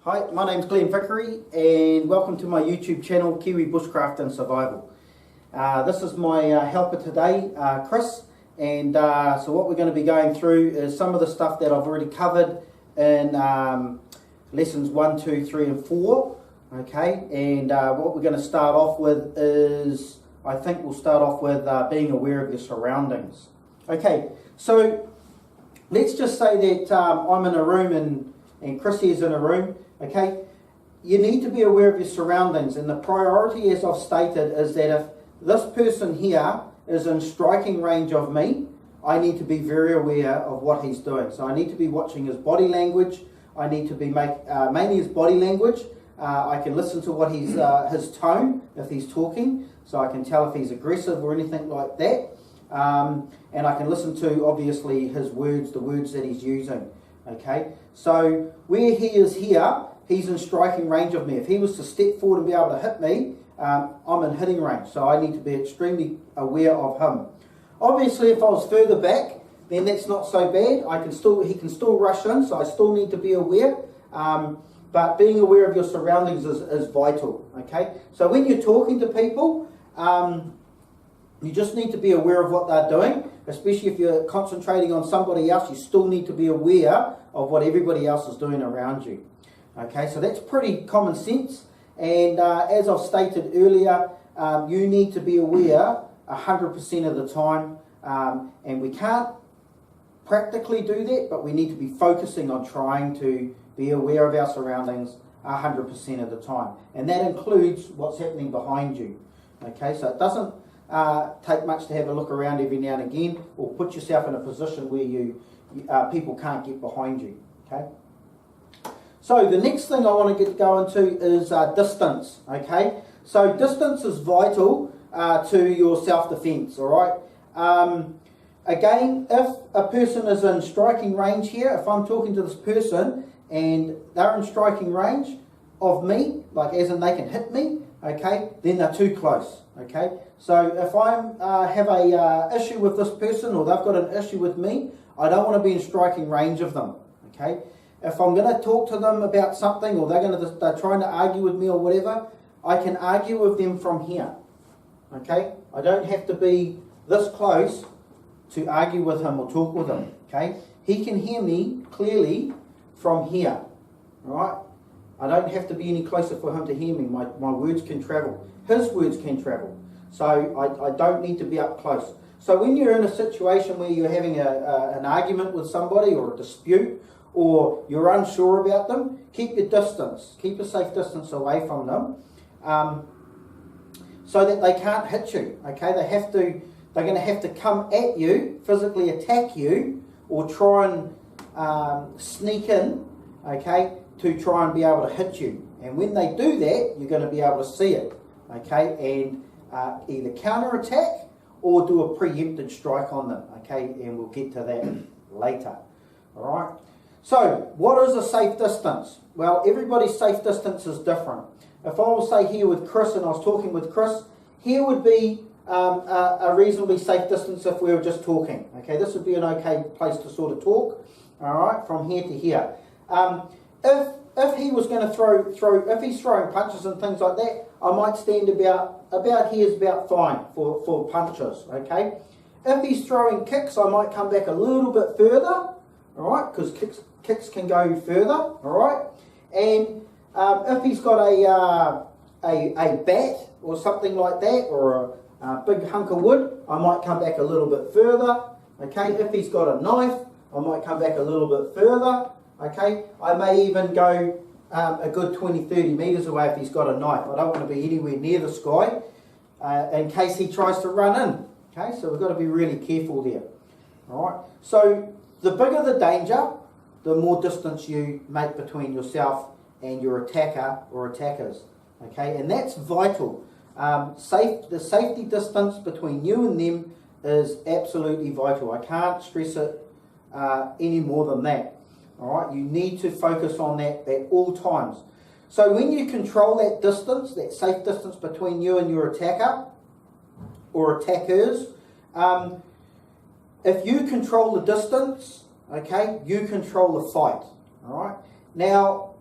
Hi, my name's Glenn Vickery and welcome to my YouTube channel, Kiwi Bushcraft and Survival. This is my helper today, Chris, and so what we're going to be going through is some of the stuff that I've already covered in lessons 1, 2, 3 and 4. Okay, and what we're going to start off with is, I think we'll start off with being aware of your surroundings. Okay, so let's just say that I'm in a room and Chrissy is in a room. Okay, you need to be aware of your surroundings, and the priority, as I've stated, is that if this person here is in striking range of me, I need to be very aware of what he's doing. So I need to be watching his body language. I need to be mainly his body language. I can listen to what his tone if he's talking, so I can tell if he's aggressive or anything like that. And I can listen to, obviously, his words, the words that he's using. Okay, so where he is here, he's in striking range of me. If he was to step forward and be able to hit me, I'm in hitting range, so I need to be extremely aware of him. Obviously, if I was further back, then that's not so bad. He can still rush in, so I still need to be aware. But being aware of your surroundings is vital. Okay, so when you're talking to people, you just need to be aware of what they're doing, especially if you're concentrating on somebody else. You still need to be aware of what everybody else is doing around you. Okay, so that's pretty common sense. And as I've stated earlier, you need to be aware 100% of the time. And we can't practically do that, but we need to be focusing on trying to be aware of our surroundings 100% of the time. And that includes what's happening behind you. Okay, so it doesn't take much to have a look around every now and again, or put yourself in a position where people can't get behind you. Okay. So the next thing I want to go into is distance. Okay. So distance is vital to your self-defense. All right. Again, if a person is in striking range here, if I'm talking to this person and they're in striking range of me, like as in they can hit me, okay, then they're too close. Okay, so if I have a issue with this person, or they've got an issue with me, I don't want to be in striking range of them. Okay, if I'm going to talk to them about something, or they're trying to argue with me or whatever, I can argue with them from here. Okay, I don't have to be this close to argue with him or talk with him. Okay, he can hear me clearly from here. All right, I don't have to be any closer for him to hear me. My words can travel. His words can travel. So I don't need to be up close. So when you're in a situation where you're having an argument with somebody, or a dispute, or you're unsure about them, keep your distance. Keep a safe distance away from them, so that they can't hit you. Okay, they're going to have to come at you, physically attack you, or try and sneak in, okay, to try and be able to hit you. And when they do that, you're going to be able to see it, okay, and either counter-attack or do a preempted strike on them, okay, and we'll get to that later. All right. So, what is a safe distance? Well, everybody's safe distance is different. If I was, say, here with Chris and I was talking with Chris, here would be a reasonably safe distance if we were just talking. Okay, this would be an okay place to sort of talk. All right, from here to here. If he was going to if he's throwing punches and things like that, I might stand about here is about fine for punches. Okay, if he's throwing kicks, I might come back a little bit further. All right, because kicks can go further. All right, and if he's got a bat or something like that, or a big hunk of wood, I might come back a little bit further. Okay, if he's got a knife, I might come back a little bit further. Okay, I may even go a good 20-30 metres away if he's got a knife. I don't want to be anywhere near this guy in case he tries to run in. Okay, so we've got to be really careful there. All right, so the bigger the danger, the more distance you make between yourself and your attacker or attackers. Okay, and that's vital. The safety distance between you and them is absolutely vital. I can't stress it any more than that. All right, you need to focus on that at all times. So when you control that distance, that safe distance between you and your attacker or attackers, if you control the distance, okay, you control the fight. All right. Now,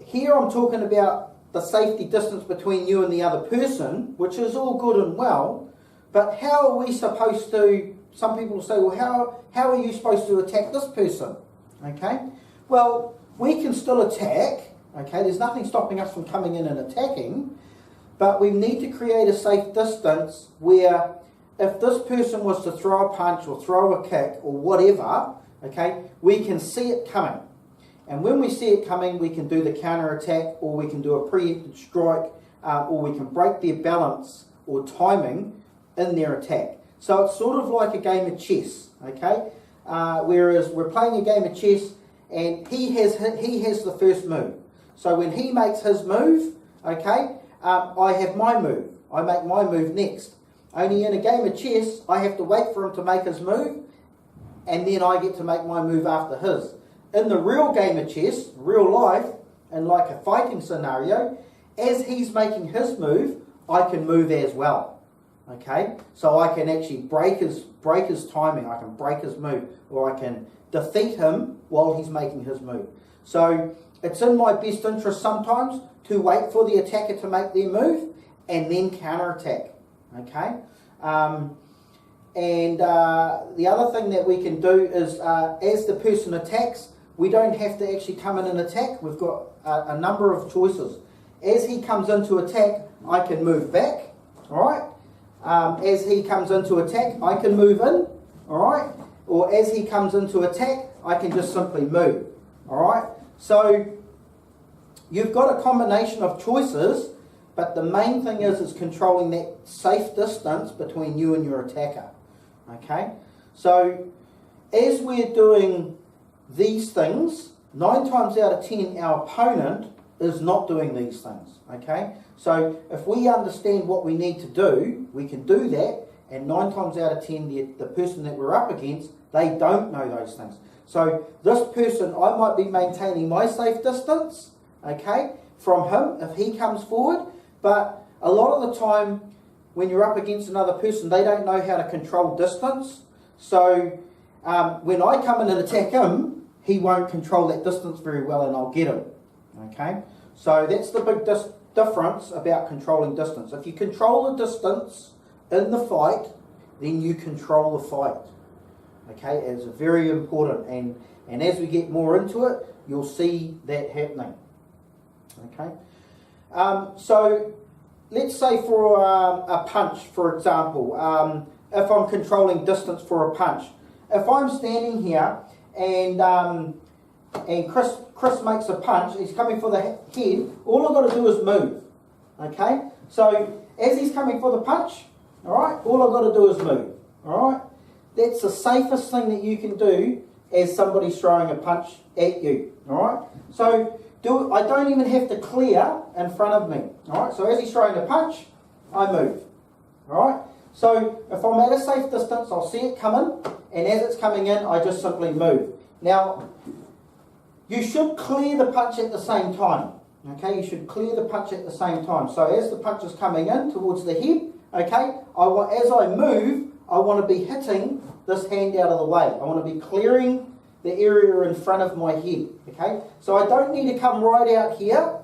here I'm talking about the safety distance between you and the other person, which is all good and well, but how are we supposed to, some people say, well, how are you supposed to attack this person? Okay, well, we can still attack, okay, there's nothing stopping us from coming in and attacking, but we need to create a safe distance where if this person was to throw a punch or throw a kick or whatever, okay, we can see it coming. And when we see it coming, we can do the counter attack, or we can do a preemptive strike, or we can break their balance or timing in their attack. So it's sort of like a game of chess, okay? Whereas we're playing a game of chess and he has the first move. So when he makes his move, okay, I have my move. I make my move next. Only in a game of chess, I have to wait for him to make his move, and then I get to make my move after his. In the real game of chess, real life, and like a fighting scenario, as he's making his move, I can move as well. Okay? So I can actually break his timing, I can break his move, or I can defeat him while he's making his move. So it's in my best interest sometimes to wait for the attacker to make their move and then counterattack. Okay? The other thing that we can do is as the person attacks, we don't have to actually come in and attack. We've got a number of choices. As he comes into attack, I can move back. Alright? As he comes into attack, I can move in. Alright? Or as he comes into attack, I can just simply move. Alright? So you've got a combination of choices, but the main thing is controlling that safe distance between you and your attacker. Okay? So as we're doing these things, 9 times out of 10 our opponent is not doing these things. Okay? So if we understand what we need to do, we can do that, and 9 times out of 10 the person that we're up against, they don't know those things. So this person, I might be maintaining my safe distance, okay, from him if he comes forward, but a lot of the time when you're up against another person, they don't know how to control distance. So when I come in and attack him, he won't control that distance very well, and I'll get him. Okay? So that's the big difference about controlling distance. If you control the distance in the fight, then you control the fight. Okay? It's very important, and as we get more into it, you'll see that happening. Okay? So let's say for a punch, for example, if I'm controlling distance for a punch, if I'm standing here and Chris makes a punch, he's coming for the head, all I've got to do is move. Okay? So as he's coming for the punch, alright, all I've got to do is move. Alright? That's the safest thing that you can do as somebody's throwing a punch at you. Alright? So I don't even have to clear in front of me. Alright? So as he's throwing a punch, I move. Alright? So if I'm at a safe distance, I'll see it coming, and as it's coming in, I just simply move. Now, you should clear the punch at the same time. Okay? You should clear the punch at the same time. So as the punch is coming in towards the head, okay, as I move, I want to be hitting this hand out of the way. I want to be clearing the area in front of my head. Okay? So I don't need to come right out here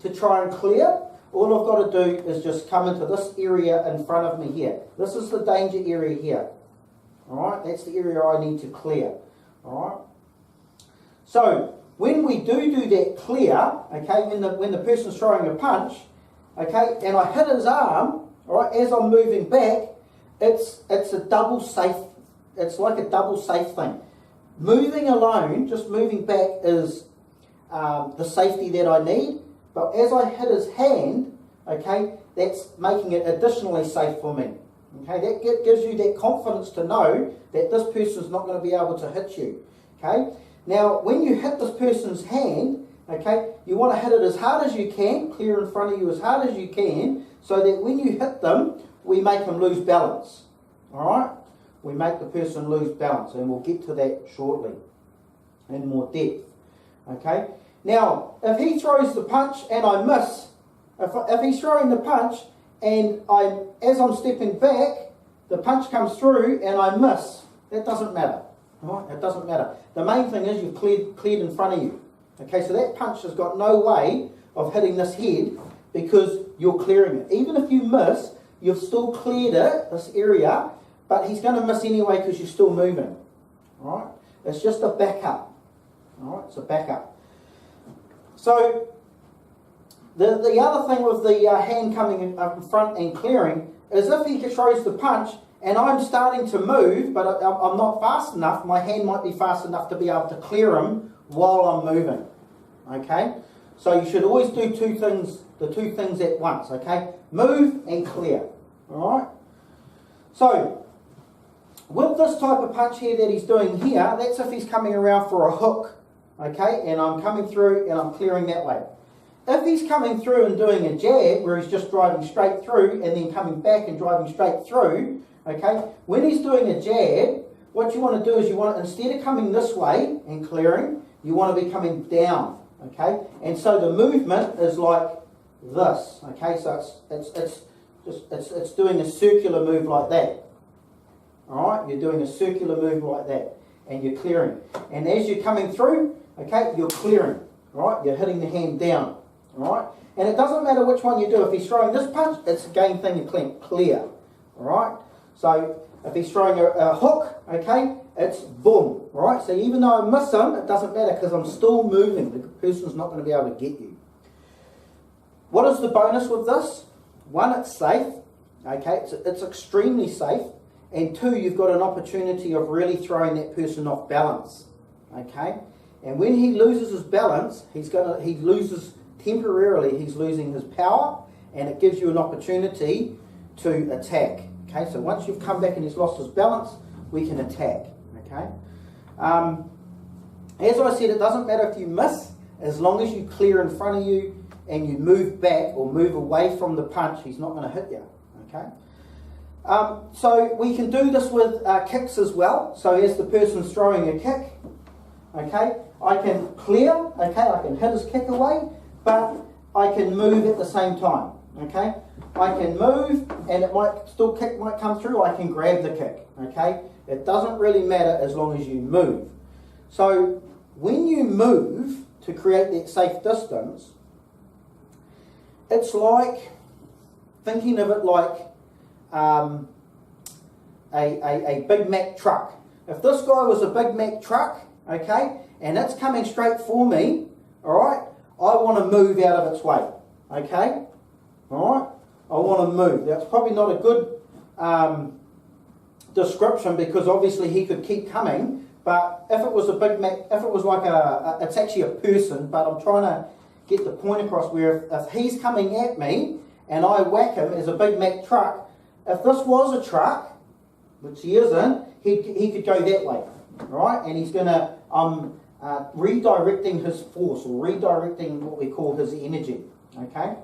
to try and clear. All I've got to do is just come into this area in front of me here. This is the danger area here. Alright? That's the area I need to clear. Alright? So when we do that clear, okay, when the person's throwing a punch, okay, and I hit his arm, alright, as I'm moving back, it's a double safe, it's like a double safe thing. Moving alone, just moving back, is the safety that I need. But as I hit his hand, okay, that's making it additionally safe for me. Okay, that gives you that confidence to know that this person's not going to be able to hit you. Okay, now when you hit this person's hand, okay, you want to hit it as hard as you can, clear in front of you as hard as you can, so that when you hit them, we make them lose balance. Alright? We make the person lose balance, and we'll get to that shortly in more depth. Okay? Now, if he throws the punch and I miss, if he's throwing the punch and as I'm stepping back, the punch comes through and I miss, that doesn't matter. Right? It doesn't matter. The main thing is you've cleared in front of you. Okay, so that punch has got no way of hitting this head because you're clearing it. Even if you miss, you've still cleared it, this area, but he's going to miss anyway because you're still moving. All right? It's just a backup. All right? It's a backup. So the other thing with the hand coming up in front and clearing is if he throws the punch and I'm starting to move, but I'm not fast enough, my hand might be fast enough to be able to clear him while I'm moving. Okay? So you should always do the two things at once. Okay? Move and clear. All right? So with this type of punch here that he's doing here, that's if he's coming around for a hook. Okay? And I'm coming through and I'm clearing that way. If he's coming through and doing a jab where he's just driving straight through and then coming back and driving straight through, okay, when he's doing a jab, what you want to do is you want to, instead of coming this way and clearing, you want to be coming down, okay? And so the movement is like this, okay? So it's doing a circular move like that. All right, you're doing a circular move like that, and you're clearing. And as you're coming through, okay, you're clearing. All right, you're hitting the hand down. All right, and it doesn't matter which one you do. If he's throwing this punch, it's again thing and clear. All right, so if he's throwing a hook, okay, it's boom. All right, so even though I miss him, it doesn't matter because I'm still moving. The person's not going to be able to get you. What is the bonus with this? One, it's safe. Okay, it's extremely safe. And two, you've got an opportunity of really throwing that person off balance. Okay, and when he loses his balance, he's losing his power, and it gives you an opportunity to attack. Okay, so once you've come back and he's lost his balance, we can attack. Okay, as I said, it doesn't matter if you miss, as long as you clear in front of you and you move back or move away from the punch, he's not going to hit you. Okay, so we can do this with kicks as well. So as the person's throwing a kick, okay, I can clear, okay, I can hit his kick away, but I can move at the same time, okay? I can move and it might still kick might come through, I can grab the kick, okay? It doesn't really matter as long as you move. So when you move to create that safe distance, it's like, thinking of it like a Big Mac truck. If this guy was a Big Mac truck, okay, and it's coming straight for me, all right, I want to move out of its way, okay? All right, I want to move. That's probably not a good description because obviously he could keep coming, but if it was a Big Mac, if it was like it's actually a person, but I'm trying to get the point across where if he's coming at me and I whack him as a Big Mac truck, if this was a truck, which he isn't, he could go that way, right? And he's going to, redirecting his force or redirecting what we call his energy, okay?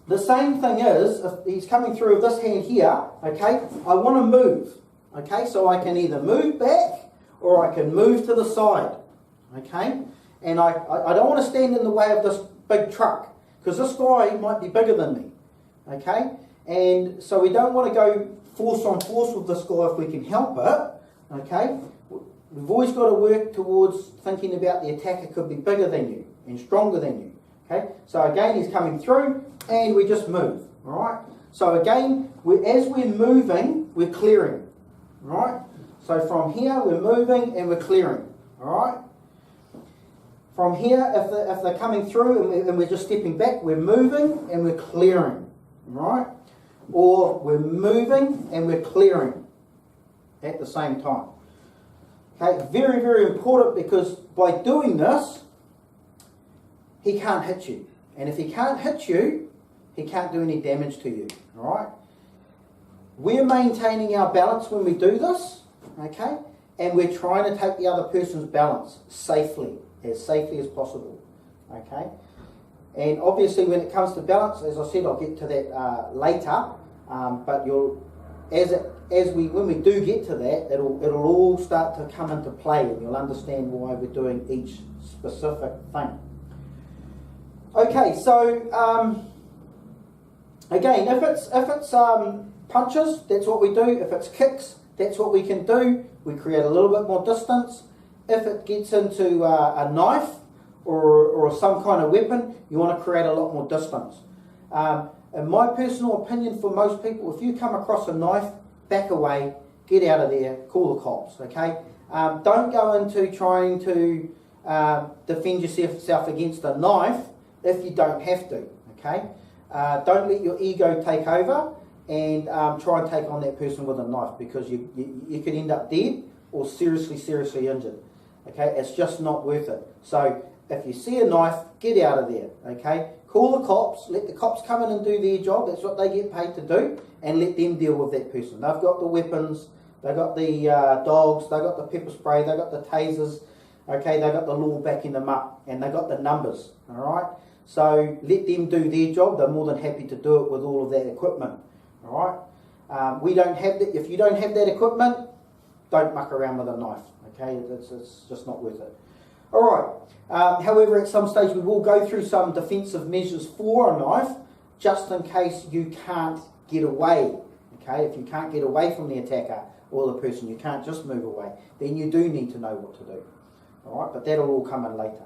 The same thing is, if he's coming through with this hand here, okay, I want to move, okay? So I can either move back or I can move to the side, okay? And I don't want to stand in the way of this big truck because this guy might be bigger than me, okay? And so we don't want to go force on force with this guy if we can help it, okay? We've always got to work towards thinking about the attacker could be bigger than you and stronger than you, okay? So again, he's coming through and we just move, all right? So again, as we're moving, we're clearing, all right? So from here, we're moving and we're clearing, all right? From here, if they're coming through and we're just stepping back, we're moving and we're clearing, all right? Or we're moving and we're clearing at the same time. Okay, very, very important because by doing this, he can't hit you. And if he can't hit you, he can't do any damage to you, all right? We're maintaining our balance when we do this, okay? And we're trying to take the other person's balance safely as possible, okay? And obviously when it comes to balance, as I said, I'll get to that later, but when we do get to that, it'll all start to come into play and you'll understand why we're doing each specific thing. Okay, so again, if it's punches, that's what we do. If it's kicks, that's what we can do. We create a little bit more distance if it gets into a knife or some kind of weapon, you want to create a lot more distance. In my personal opinion, for most people, if you come across a knife, back away, get out of there, call the cops, okay? Don't go into trying to defend yourself against a knife if you don't have to, okay? Don't let your ego take over and try and take on that person with a knife, because you could end up dead or seriously injured, okay? It's just not worth it. So if you see a knife, get out of there, okay? Call the cops, let the cops come in and do their job, that's what they get paid to do, and let them deal with that person. They've got the weapons, they've got the dogs, they've got the pepper spray, they've got the tasers, okay, they've got the law backing them up, and they've got the numbers, alright? So let them do their job, they're more than happy to do it with all of that equipment, alright? We don't have that. If you don't have that equipment, don't muck around with a knife, okay? It's just not worth it. Alright, however, at some stage we will go through some defensive measures for a knife, just in case you can't get away, okay? If you can't get away from the attacker or the person, you can't just move away, then you do need to know what to do, alright? But that'll all come in later.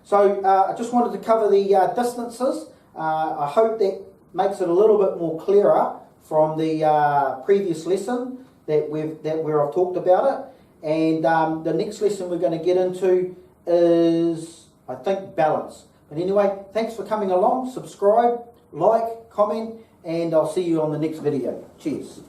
So I just wanted to cover the distances. I hope that makes it a little bit more clearer from the previous lesson where I've talked about it. And the next lesson we're going to get into is, I think, balance. But anyway, thanks for coming along. Subscribe, like, comment, and I'll see you on the next video. Cheers.